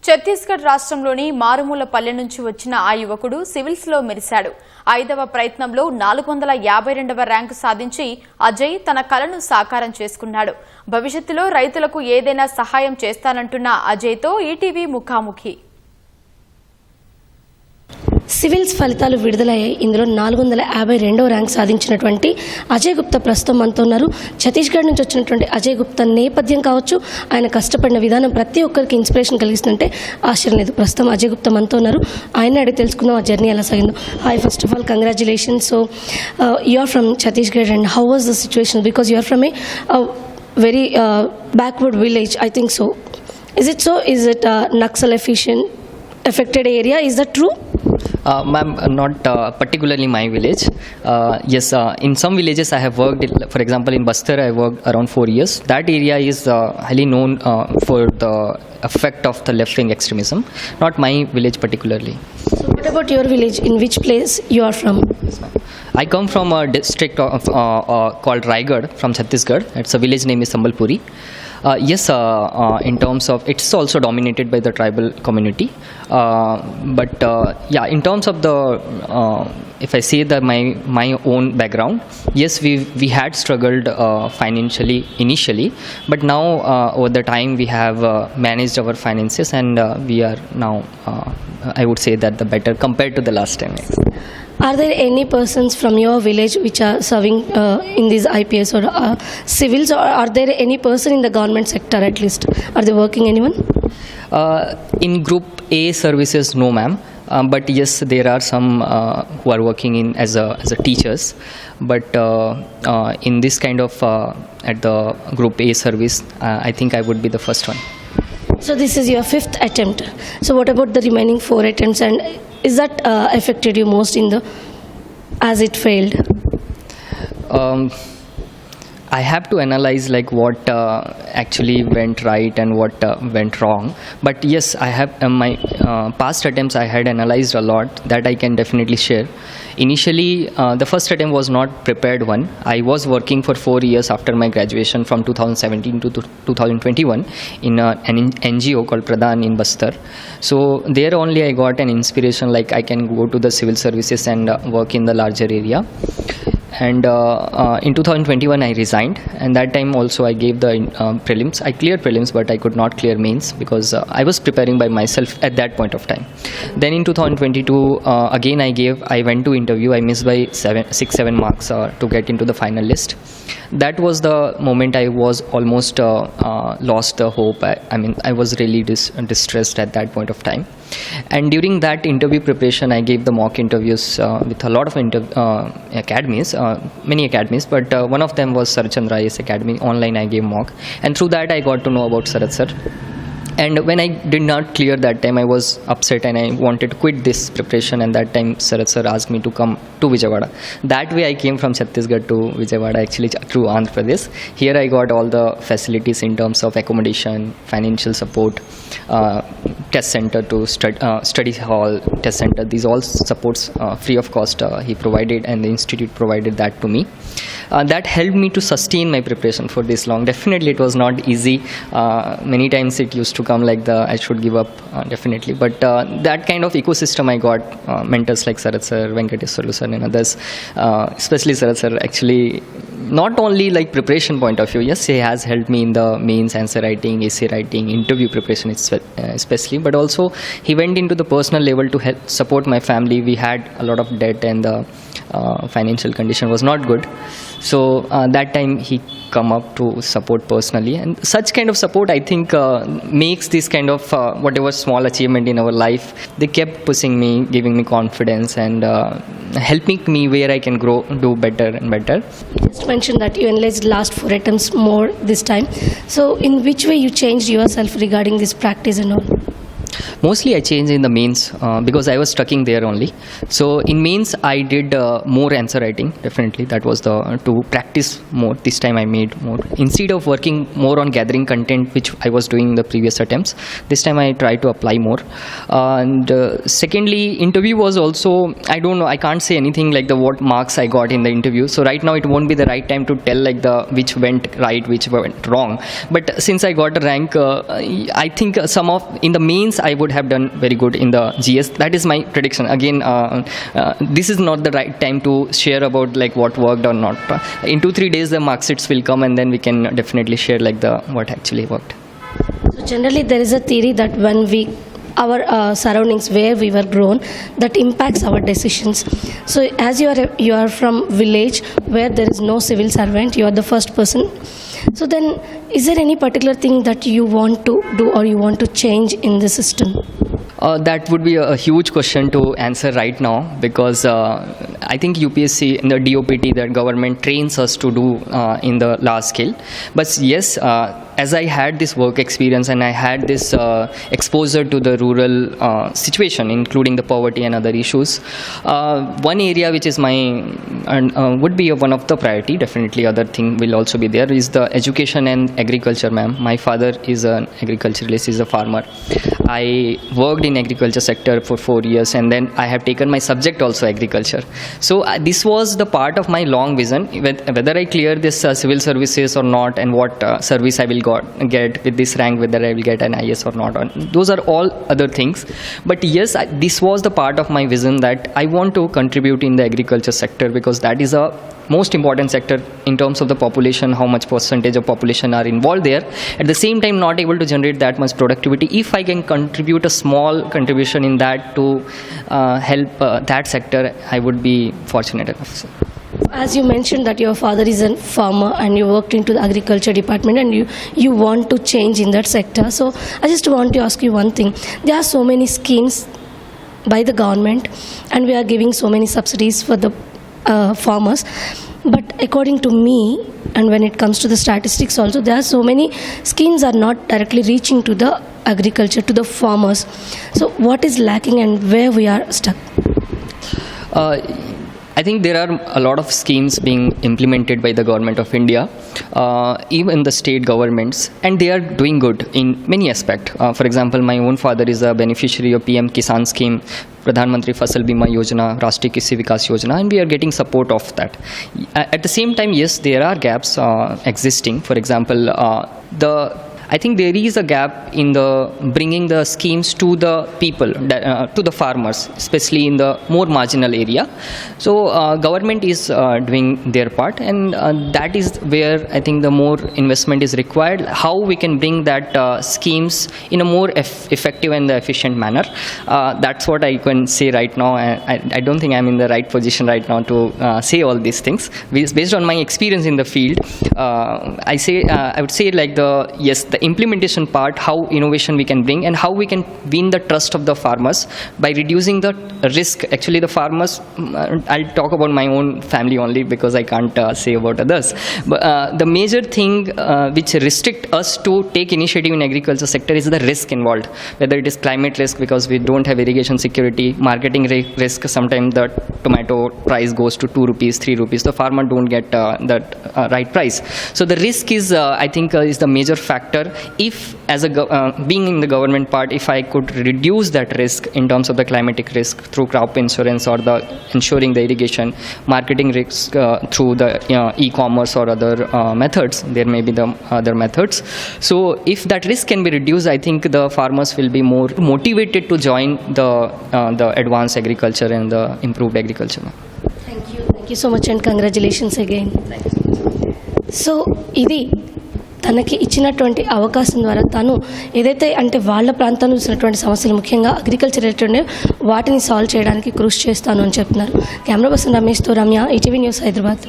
ఛత్తీస్గఢ్ రాష్ట్రంలోని మారుమూల పల్లె నుంచి వచ్చిన ఆ యువకుడు సివిల్స్లో మెరిశాడు. 5వ ప్రయత్నంలో 452వ ర్యాంకు సాధించి అజయ్ తన కలను సాకారం చేసుకున్నాడు. భవిష్యత్తులో రైతులకు ఏదైనా సహాయం చేస్తానంటున్న అజయ్తో ఈటీవీ ముఖాముఖి. సివిల్స్ ఫలితాలు విడుదలయ్యాయి. ఇందులో 452వ ర్యాంక్ సాధించినటువంటి అజయ్ గుప్తా ప్రస్తుతం మనతో ఉన్నారు. ఛత్తీస్గఢ్ నుంచి వచ్చినటువంటి అజయ్ గుప్తా నేపథ్యం కావచ్చు, ఆయన కష్టపడిన విధానం ప్రతి ఒక్కరికి ఇన్స్పిరేషన్ కలిగిస్తుందంటే ఆశ్చర్యం లేదు. ప్రస్తుతం అజయ్ గుప్తా మనతో ఉన్నారు. ఆయన అడిగి తెలుసుకుందాం ఆ జర్నీ ఎలా సాగిందో. Hi, first of all congratulations. So you are from Chhattisgarh and how was the situation, because you are from a very backward village, I think so. Is it so? Is it Naxal affected area? Is that true? Ma'am, not particularly my village. Yes, in some villages I have worked. For example, in Bastar I worked around 4 years. That area is highly known for the effect of the left-wing extremism. Not my village particularly. So what about your village? In which place you are from? Yes, ma'am. I come from a district of, called Raigad from Chhattisgarh. It's a village name is Sambalpuri. Yes, in terms of it's also dominated by the tribal community, but yeah, in terms of the if I say that my own background, yes, we had struggled financially initially, but now over the time we have managed our finances, and we are now I would say that the better compared to the last time. Are there any persons from your village which are serving in these IPS or civils, or are there any person in the government sector at least? Are they working, anyone? In Group A services, no ma'am. But yes, there are some who are working in as a teachers. But in this kind of at the Group A service, I think I would be the first one. So this is your 5th attempt. So what about the remaining 4 attempts, and is that affected you most in the as it failed? I have to analyze like what actually went right and what went wrong. But yes, I have my past attempts I had analyzed a lot, that I can definitely share. Initially, the first attempt was not prepared one. I was working for 4 years after my graduation from 2017 to 2021 in an NGO called Pradhan in Bastar. So there only I got an inspiration, like I can go to the civil services and work in the larger area. And in 2021 I resigned, and that time also I gave the prelims. I cleared prelims, but I could not clear mains because I was preparing by myself at that point of time. Then in 2022 again I went to interview. I missed by 6-7 marks to get into the final list. That was the moment I was almost lost the hope. I mean, I was really distressed at that point of time. And during that interview preparation, I gave the mock interviews with a lot of academies, many academies, but one of them was Sarachandra IS Academy. Online I gave mock, and through that I got to know about Sarat sir. And when I did not clear that time, I was upset and I wanted to quit this preparation, and that time Sarat sir asked me to come to Vijayawada. That way I came from Chhattisgarh to Vijayawada, actually through Andhra Pradesh. Here I got all the facilities in terms of accommodation, financial support, test center to study hall, test center. These all supports free of cost he provided, and the institute provided that to me. That helped me to sustain my preparation for this long. Definitely it was not easy. Many times it used to come like I should give up, definitely. But that kind of ecosystem I got, mentors like Sarat sir, Venkateswarlu sir and others, especially Sarat sir, actually not only like preparation point of view, yes, he has helped me in the mains, answer writing, essay writing, interview preparation especially, but also he went into the personal level to help support my family. We had a lot of debt, and the financial condition was not good. So that time he come up to support personally, and such kind of support I think makes this kind of whatever small achievement in our life, they kept pushing me, giving me confidence, and helping me where I can grow, do better and better. You just mentioned that you analyzed last 4 attempts more this time. So in which way you changed yourself regarding this practice and all? Mostly I changed in the mains because I was stucking there only. So in mains I did more answer writing, definitely. That was to practice more. This time I made more. Instead of working more on gathering content, which I was doing in the previous attempts, this time I tried to apply more. And secondly, interview was also, I don't know, I can't say anything like what marks I got in the interview. So right now it won't be the right time to tell like which went right, which went wrong. But since I got a rank, I think in the mains I would have done very good in the GS. That is my prediction. Again, this is not the right time to share about like what worked or not. In 2-3 days the mark sheets will come, and then we can definitely share like what actually worked. So generally there is a theory that when our surroundings where we were grown, that impacts our decisions. So as you are from village where there is no civil servant, you are the first person. So then is there any particular thing that you want to do or you want to change in the system? That would be a huge question to answer right now, because I think UPSC in the DOPT, that government trains us to do in the large scale. But yes, as I had this work experience and I had this exposure to the rural situation, including the poverty and other issues, one area which is would be one of the priority, definitely other thing will also be there, is the education and agriculture, ma'am. My father is an agriculturalist, is a farmer. I worked in agriculture sector for 4 years, and then I have taken my subject also agriculture. So this was the part of my long vision, whether I clear this civil services or not, and what service I will get with this rank, whether I will get an IS or not. Those are all other things. But yes, this was the part of my vision that I want to contribute in the agriculture sector, because that is a most important sector in terms of the population, how much percentage of population are involved there. At the same time, not able to generate that much productivity. If I can contribute a small contribution in that to help that sector, I would be fortunate enough. So. As you mentioned that your father is a farmer and you worked into the agriculture department and you want to change in that sector. So I just want to ask you one thing. There are so many schemes by the government and we are giving so many subsidies for the farmers. But according to me, and when it comes to the statistics also, there are so many schemes are not directly reaching to the agriculture, to the farmers. So what is lacking and where we are stuck? I think there are a lot of schemes being implemented by the government of India, even the state governments, and they are doing good in many aspects. For example, my own father is a beneficiary of PM Kisan scheme, Pradhan Mantri Fasal Bima Yojana, Rashtriya Krishi Vikas Yojana, and we are getting support of that. At the same time, yes, there are gaps existing. For example, I think there is a gap in the bringing the schemes to the people, to the farmers, especially in the more marginal area. So government is doing their part, and that is where I think the more investment is required. How we can bring that schemes in a more effective and efficient manner. That's what I can say right now. I don't think I'm in the right position right now to say all these things. Based on my experience in the field, I would say like the implementation part, how innovation we can bring and how we can win the trust of the farmers by reducing the risk. Actually, the farmers, I'll talk about my own family only because I can't say about others. But the major thing which restrict us to take initiative in agriculture sector is the risk involved. Whether it is climate risk because we don't have irrigation security, marketing risk. Sometimes the tomato price goes to 2 rupees, 3 rupees. The farmer don't get that right price. So the risk is, I think, is the major factor. If as being in the government part, if I could reduce that risk in terms of the climatic risk through crop insurance or the ensuring the irrigation, marketing risk through the e-commerce or other methods, there may be the other methods. So if that risk can be reduced, I think the farmers will be more motivated to join the advanced agriculture and the improved agriculture. Thank you so much and congratulations again. Thank you. So ఇది తనకి ఇచ్చినటువంటి అవకాశం ద్వారా తను ఏదైతే అంటే వాళ్ళ ప్రాంతంలో చూసినటువంటి సమస్యలు ముఖ్యంగా అగ్రికల్చర్ రిలేటెడ్ వాటిని సాల్వ్ చేయడానికి కృషి చేస్తాను అని చెప్తున్నారు. కెమెరా పర్సన్ రమేష్తో రమ్య, ఈటీవీ న్యూస్, హైదరాబాద్.